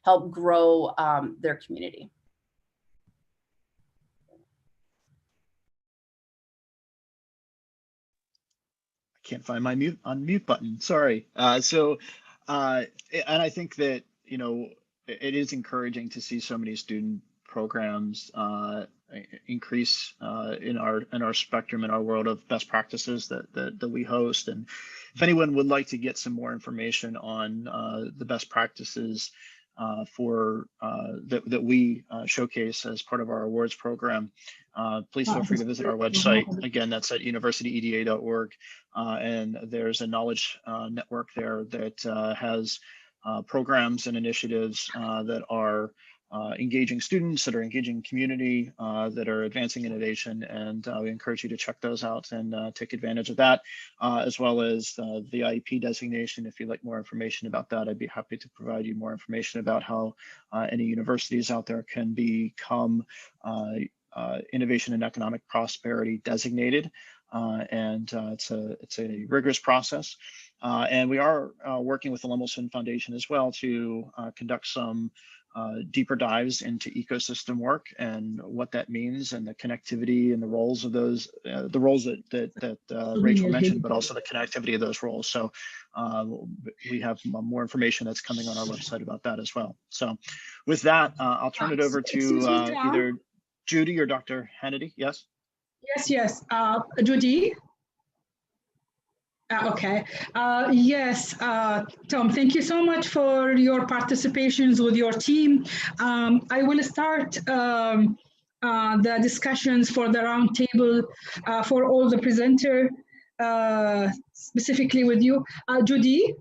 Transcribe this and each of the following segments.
help grow their community. Can't find my unmute button. Sorry. And I think that, you know, it is encouraging to see so many student programs increase in our spectrum, in our world of best practices that we host. And if anyone would like to get some more information on the best practices that we showcase as part of our awards program, please feel free to visit our website. Again, that's at universityeda.org. And there's a knowledge network there that has programs and initiatives that are engaging students, that are engaging community, that are advancing innovation. And we encourage you to check those out and take advantage of that, as well as the IEP designation. If you'd like more information about that, I'd be happy to provide you more information about how any universities out there can become innovation and economic prosperity designated. It's a rigorous process. And we are working with the Lemelson Foundation as well to conduct some deeper dives into ecosystem work and what that means, and the connectivity and the roles of those, the roles that Rachel mentioned, but also the connectivity of those roles. So we have more information that's coming on our website about that as well. So with that, I'll turn it over to either Judy or Dr. Hannity. Yes? Yes. Judy? Okay. Yes, Tom, thank you so much for your participations with your team. I will start the discussions for the roundtable for all the presenter, specifically with you. Judy?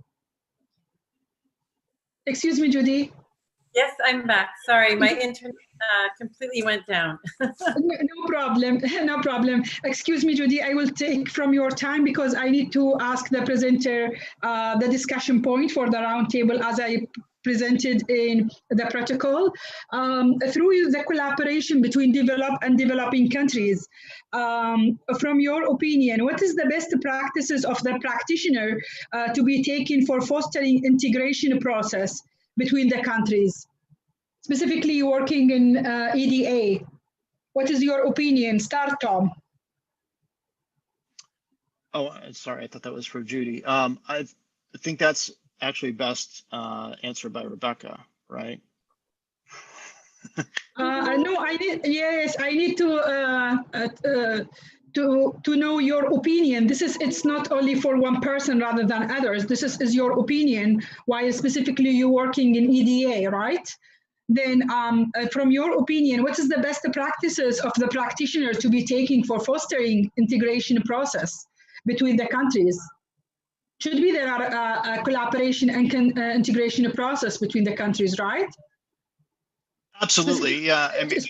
Excuse me, Judy. Yes, I'm back. Sorry, my internet completely went down. No problem, no problem. Excuse me, Judy, I will take from your time because I need to ask the presenter the discussion point for the roundtable as I presented in the protocol. Through the collaboration between developed and developing countries, from your opinion, what is the best practices of the practitioner to be taken for fostering integration process between the countries? Specifically working in EDA, what is your opinion? Start, Tom. Oh, sorry, I thought that was for Judy. I think that's actually best answered by Rebecca, right? No, I need to know your opinion. It's not only for one person rather than others. This is your opinion. Why specifically you working in EDA, right? Then from your opinion, what is the best practices of the practitioner to be taking for fostering integration process between the countries? Should be there a collaboration and integration process between the countries, right? Absolutely, yeah. I mean,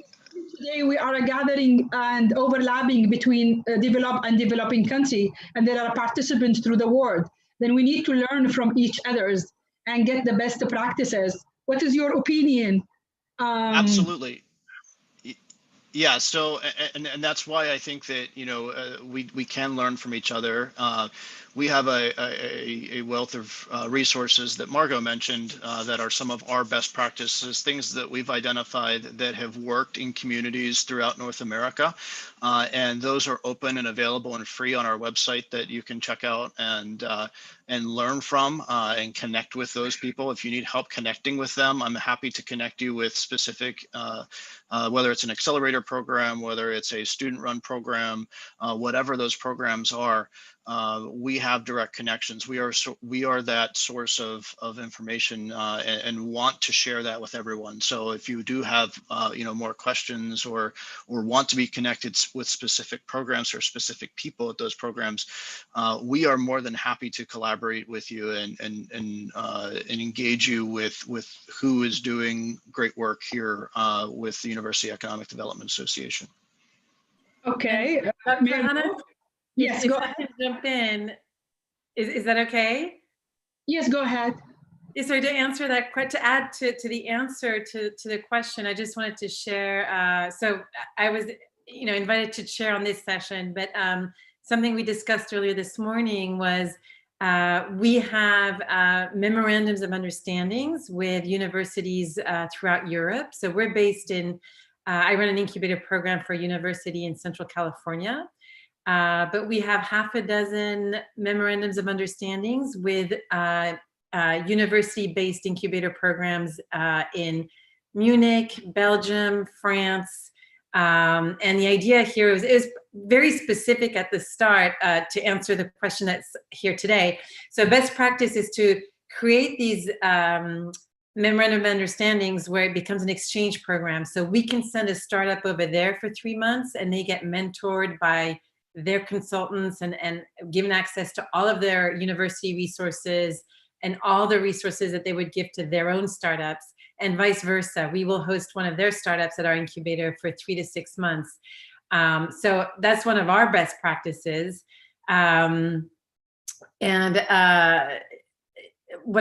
today we are gathering and overlapping between developed and developing country, and there are participants through the world. Then we need to learn from each others and get the best practices. What is your opinion? Absolutely. Yeah, so and that's why I think that, you know, we can learn from each other. We have a wealth of resources that Margot mentioned that are some of our best practices, things that we've identified that have worked in communities throughout North America. And those are open and available and free on our website that you can check out and learn from and connect with those people. If you need help connecting with them, I'm happy to connect you with specific, whether it's an accelerator program, whether it's a student-run program, whatever those programs are. We have direct connections. We are that source of information and want to share that with everyone. So if you do have you know, more questions or want to be connected with specific programs or specific people at those programs, we are more than happy to collaborate with you and engage you with who is doing great work here with the University Economic Development Association. Okay. Dr. Hannah? Yes, if go I ahead. can jump in, is that okay? Yes, go ahead. So to answer that, to add to the answer to the question, I just wanted to share. So I was, you know, invited to chair on this session, but something we discussed earlier this morning was We have memorandums of understandings with universities throughout Europe. So we're based in, I run an incubator program for a university in Central California. But we have half a dozen memorandums of understandings with university-based incubator programs in Munich, Belgium, France. And the idea here is very specific at the start to answer the question that's here today. So best practice is to create these memorandum of understandings where it becomes an exchange program. So we can send a startup over there for 3 months and they get mentored by their consultants and given access to all of their university resources and all the resources that they would give to their own startups, and vice versa. We will host one of their startups at our incubator for 3 to 6 months. So that's one of our best practices. What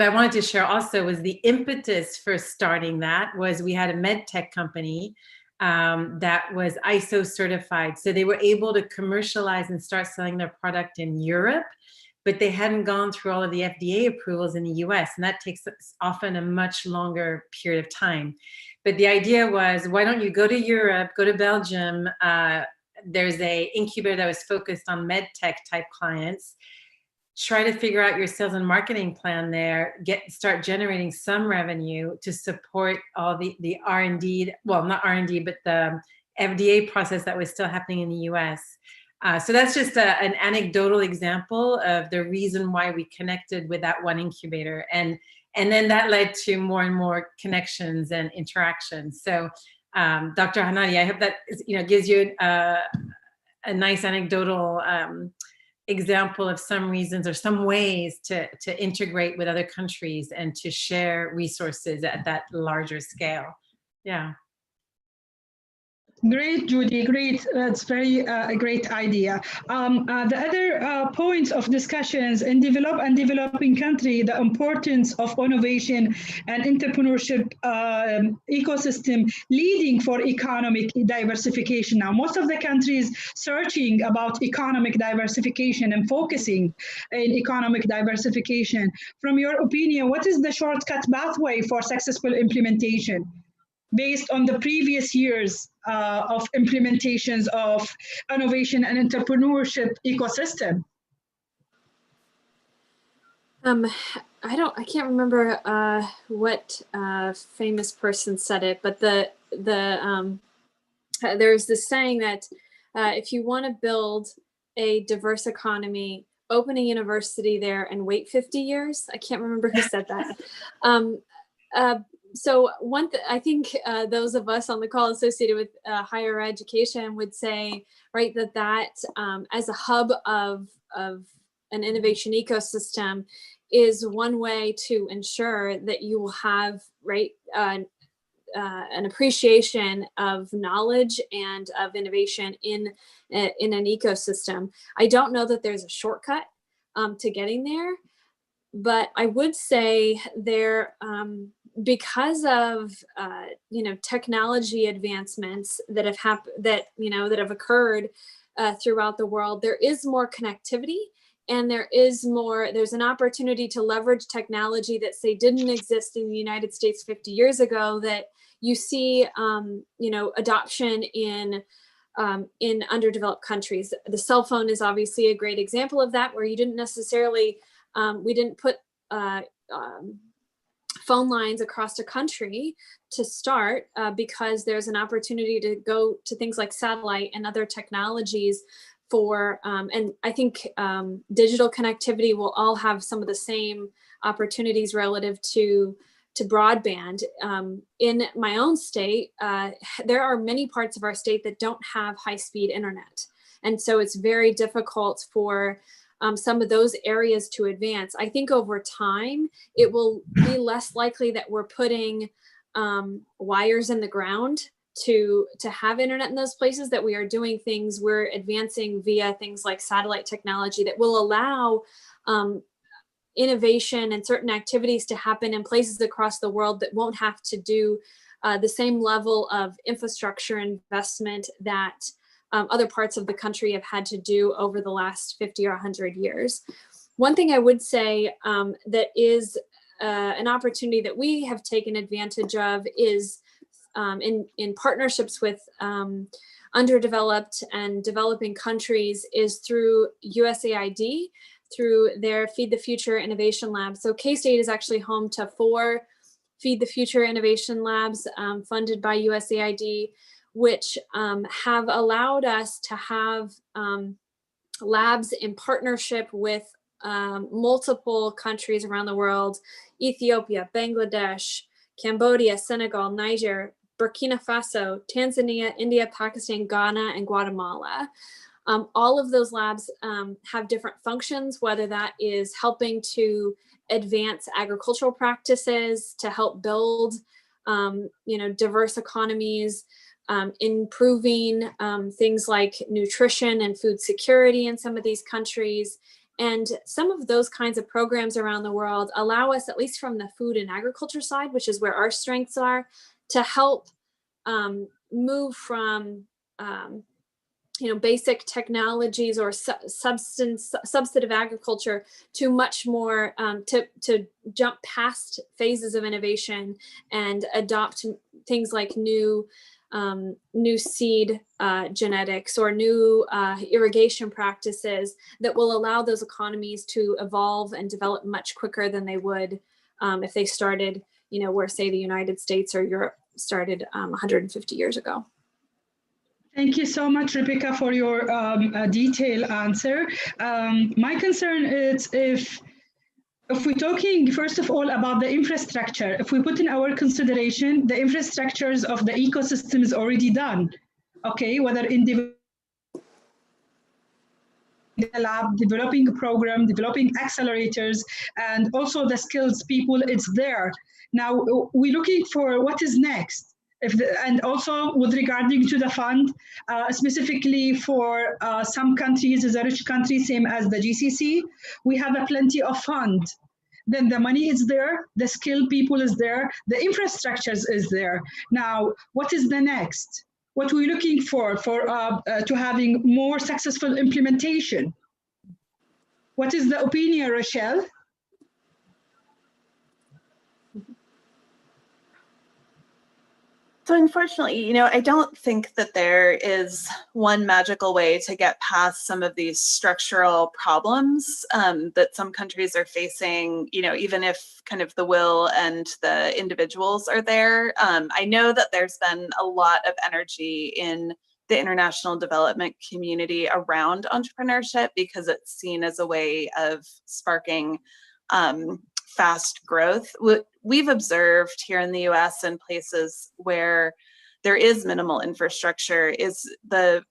I wanted to share also was the impetus for starting that was we had a med tech company that was ISO certified. So they were able to commercialize and start selling their product in Europe, but they hadn't gone through all of the FDA approvals in the US, and that takes often a much longer period of time. But the idea was, why don't you go to Europe, go to Belgium, there's a incubator that was focused on med tech type clients, try to figure out your sales and marketing plan there, start generating some revenue to support all the R&D, well, not R&D, but the FDA process that was still happening in the US. So that's just an anecdotal example of the reason why we connected with that one incubator. And then that led to more and more connections and interactions. So Dr. Hanadi, I hope that gives you a nice anecdotal example of some reasons or some ways to integrate with other countries and to share resources at that larger scale. Yeah. Great, Judy, great. That's very a great idea. The other points of discussions in developing country, the importance of innovation and entrepreneurship ecosystem leading for economic diversification. Now, most of the countries searching about economic diversification and focusing in economic diversification. From your opinion, what is the shortcut pathway for successful implementation based on the previous years of implementations of innovation and entrepreneurship ecosystem? I can't remember what famous person said it, but there's this saying that if you want to build a diverse economy, open a university there and wait 50 years. I can't remember who said that. So I think those of us on the call associated with higher education would say, right, that as a hub of an innovation ecosystem is one way to ensure that you will have, right, an appreciation of knowledge and of innovation in an ecosystem. I don't know that there's a shortcut to getting there, but I would say there, because of technology advancements that have occurred throughout the world, there is more connectivity, and there's an opportunity to leverage technology that, say, didn't exist in the United States 50 years ago, that you see adoption in underdeveloped countries. The cell phone is obviously a great example of that, where you didn't necessarily we didn't put phone lines across the country to start because there's an opportunity to go to things like satellite and other technologies for, and I think digital connectivity will all have some of the same opportunities relative to broadband. In my own state, there are many parts of our state that don't have high-speed internet. And so it's very difficult for some of those areas to advance. I think over time, it will be less likely that we're putting wires in the ground to have internet in those places, that we are doing things, we're advancing via things like satellite technology that will allow innovation and certain activities to happen in places across the world that won't have to do the same level of infrastructure investment that other parts of the country have had to do over the last 50 or 100 years. One thing I would say that is an opportunity that we have taken advantage of is in partnerships with underdeveloped and developing countries is through USAID, through their Feed the Future Innovation Labs. So K-State is actually home to 4 Feed the Future Innovation Labs funded by USAID, which have allowed us to have labs in partnership with multiple countries around the world: Ethiopia, Bangladesh, Cambodia, Senegal, Niger, Burkina Faso, Tanzania, India, Pakistan, Ghana, and Guatemala. All of those labs have different functions, whether that is helping to advance agricultural practices, to help build diverse economies, improving things like nutrition and food security in some of these countries. And some of those kinds of programs around the world allow us, at least from the food and agriculture side, which is where our strengths are, to help move from basic technologies or substantive agriculture to much more to jump past phases of innovation and adopt things like new seed genetics or new irrigation practices that will allow those economies to evolve and develop much quicker than they would if they started, where, say, the United States or Europe started 150 years ago. Thank you so much, Rebecca, for your detailed answer. My concern is if we're talking, first of all, about the infrastructure, if we put in our consideration, the infrastructures of the ecosystem is already done, okay? Whether in the lab, developing a program, developing accelerators, and also the skills people, it's there. Now, we're looking for what is next. And also with regarding to the fund, specifically for some countries, as a rich country, same as the GCC, we have a plenty of fund. Then the money is there, the skilled people is there, the infrastructures is there. Now, what is the next? What we're looking for to having more successful implementation? What is the opinion, Rochelle? So unfortunately, I don't think that there is one magical way to get past some of these structural problems that some countries are facing, even if kind of the will and the individuals are there. I know that there's been a lot of energy in the international development community around entrepreneurship because it's seen as a way of sparking fast growth. We've observed here in the US and places where there is minimal infrastructure is a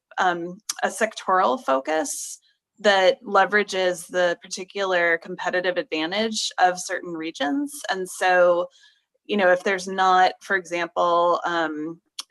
sectoral focus that leverages the particular competitive advantage of certain regions. And so, if there's not, for example,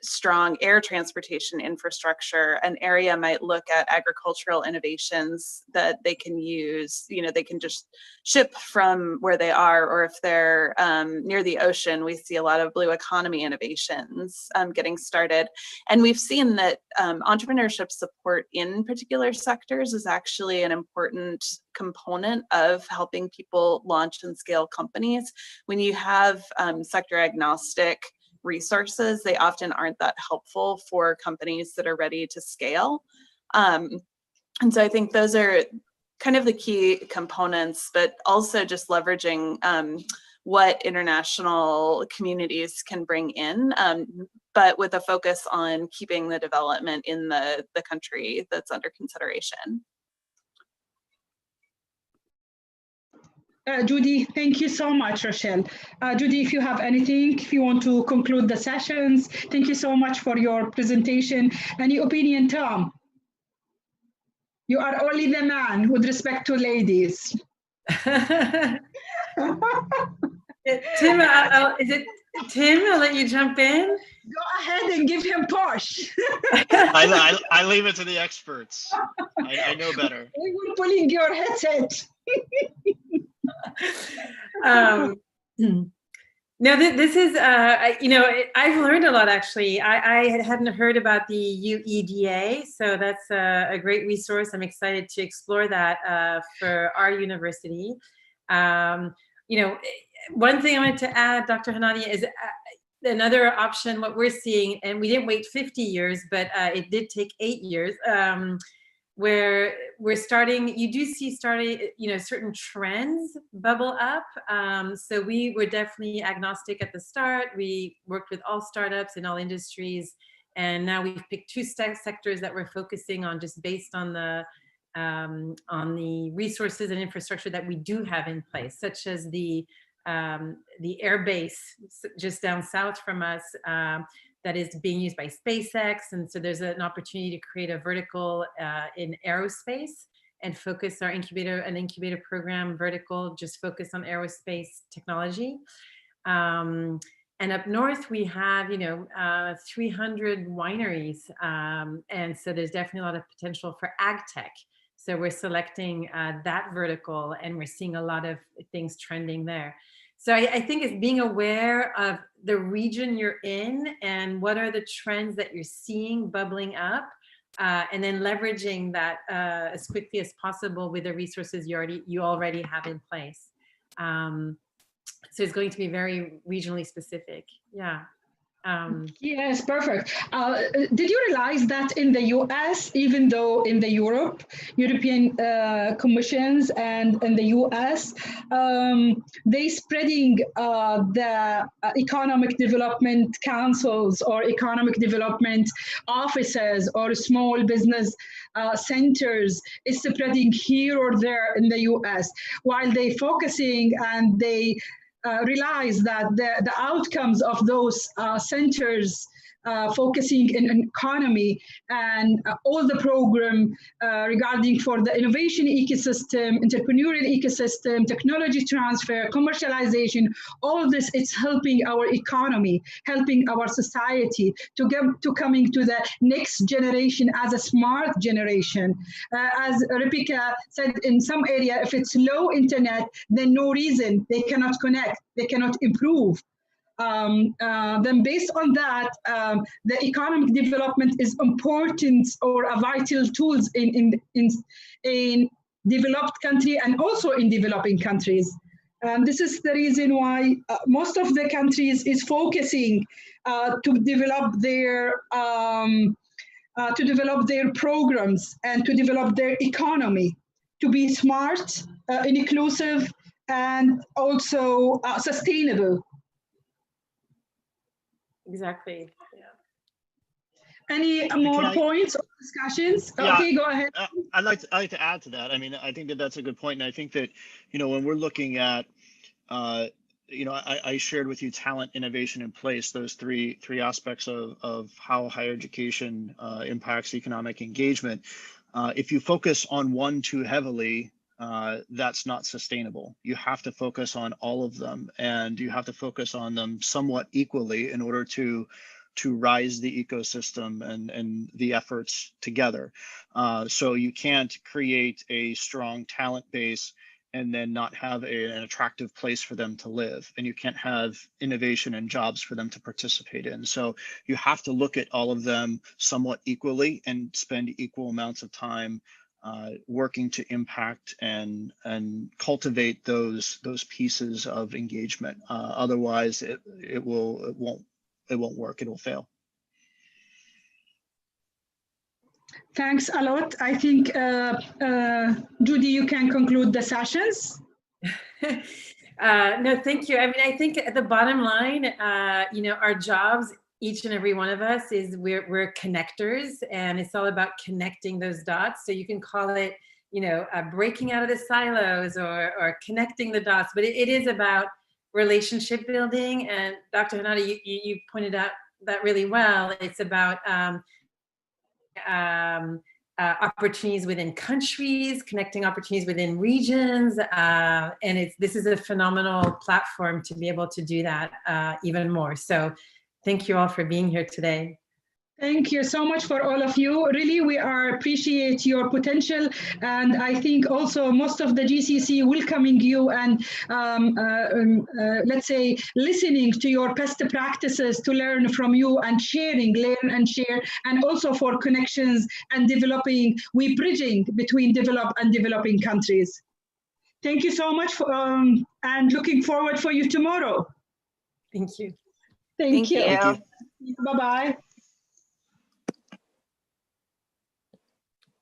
strong air transportation infrastructure, an area might look at agricultural innovations that they can use. They can just ship from where they are, or if they're near the ocean, we see a lot of blue economy innovations getting started. And we've seen that entrepreneurship support in particular sectors is actually an important component of helping people launch and scale companies. When you have sector agnostic resources, they often aren't that helpful for companies that are ready to scale. And so I think those are kind of the key components, but also just leveraging what international communities can bring in, but with a focus on keeping the development in the country that's under consideration. Judy, thank you so much, Rochelle. Judy, if you have anything, if you want to conclude the sessions, thank you so much for your presentation. Any opinion, Tom? You are only the man with respect to ladies. Tim, is it Tim? I'll let you jump in. Go ahead and give him push. I leave it to the experts. I know better. We were pulling your headset. No, this is, you know, I've learned a lot, actually. I hadn't heard about the UEDA, so that's a great resource. I'm excited to explore that for our university. You know, one thing I wanted to add, Dr. Hanani, is another option, what we're seeing, and we didn't wait 50 years, but it did take 8 years, where we're starting, you do see you know, certain trends bubble up. So we were definitely agnostic at the start. We worked with all startups in all industries. And now we've picked 2 sectors that we're focusing on, just based on the resources and infrastructure that we do have in place, such as the air base just down south from us, that is being used by SpaceX. And so there's an opportunity to create a vertical in aerospace and focus our incubator program vertical, just focus on aerospace technology. And up north, we have, you know, 300 wineries. And so there's definitely a lot of potential for ag tech. So we're selecting that vertical, and we're seeing a lot of things trending there. So I think it's being aware of the region you're in and what are the trends that you're seeing bubbling up, and then leveraging that as quickly as possible with the resources you already have in place. So it's going to be very regionally specific. Yeah. Yes, perfect. Did you realize that in the US, even though in the European commissions and in the US, they spreading the economic development councils or economic development offices or small business centers is spreading here or there in the US, while they focusing and they realize that the outcomes of those centers focusing in economy and all the program regarding for the innovation ecosystem, entrepreneurial ecosystem, technology transfer, commercialization, all this, it's helping our economy, helping our society to get to coming to the next generation as a smart generation. As Rebecca said, in some area, if it's low internet, then no reason they cannot connect, they cannot improve. Then based on that, the economic development is important or a vital tools in developed country and also in developing countries. This is the reason why most of the countries is focusing to develop their programs and to develop their economy to be smart, inclusive, and also sustainable. Exactly. Yeah. Any more points or discussions? Yeah, okay, go ahead. I'd like to add to that. I mean, I think that that's a good point, and I think that, you know, when we're looking at, you know, I shared with you talent, innovation, and place, those three aspects of how higher education impacts economic engagement. If you focus on one too heavily, that's not sustainable. You have to focus on all of them, and you have to focus on them somewhat equally in order to rise the ecosystem and the efforts together. So you can't create a strong talent base and then not have an attractive place for them to live, and you can't have innovation and jobs for them to participate in. So you have to look at all of them somewhat equally and spend equal amounts of time working to impact and cultivate those pieces of engagement. Otherwise, it won't work. It will fail. Thanks a lot. I think Judy, you can conclude the sessions. No, thank you. I mean, I think at the bottom line, you know, our jobs, each and every one of us, is we're connectors, and it's all about connecting those dots. So you can call it, you know, breaking out of the silos or connecting the dots, but it is about relationship building. And Dr. Hanani, you pointed out that really well. It's about opportunities within countries, connecting opportunities within regions, and this is a phenomenal platform to be able to do that even more. So thank you all for being here today. Thank you so much for all of you. Really, we appreciate your potential. And I think also most of the GCC welcoming you and let's say listening to your best practices to learn from you and learn and share, and also for connections and developing, we bridging between developed and developing countries. Thank you so much and looking forward for you tomorrow. Thank you. Thank you. Thank you. Bye-bye.